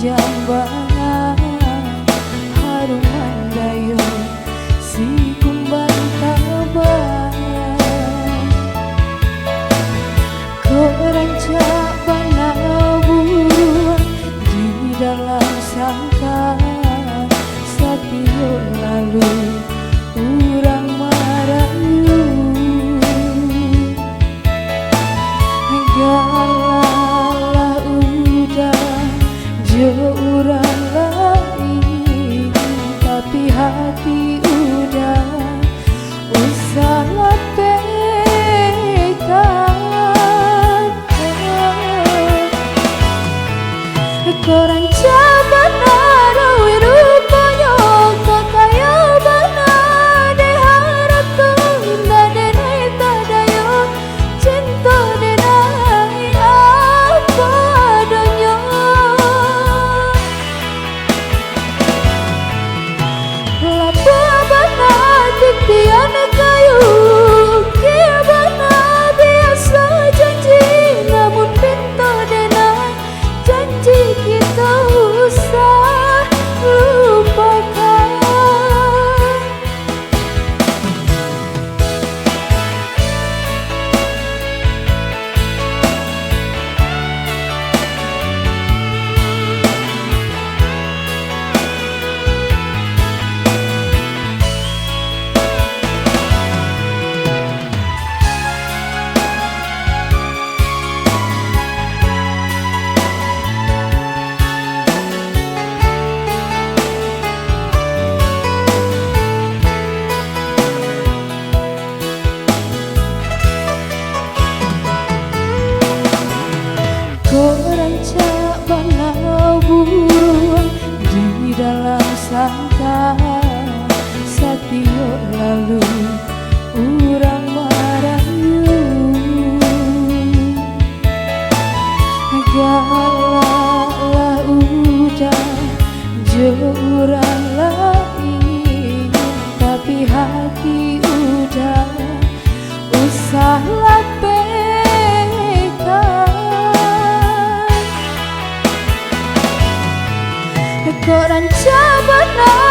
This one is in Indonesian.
jambangan harum mandayo si kumbang tabang kerancak bana buruan di dalam sangka satio lalu urang marayu galalah udah urang lain tapi hati udah usah pekan korang cabat arawi rupanya kau kaya bana deharap tunda denai tadayo cinta denai apa adanya lapa bana tian kayu kia bana biasa janji namun pinta denai janji kita usah lupakan kerancak bana buruan di dalam sangka satio lalu urang marayu galalah udah urang lain tapi hati udah usahlah pekan koran cabat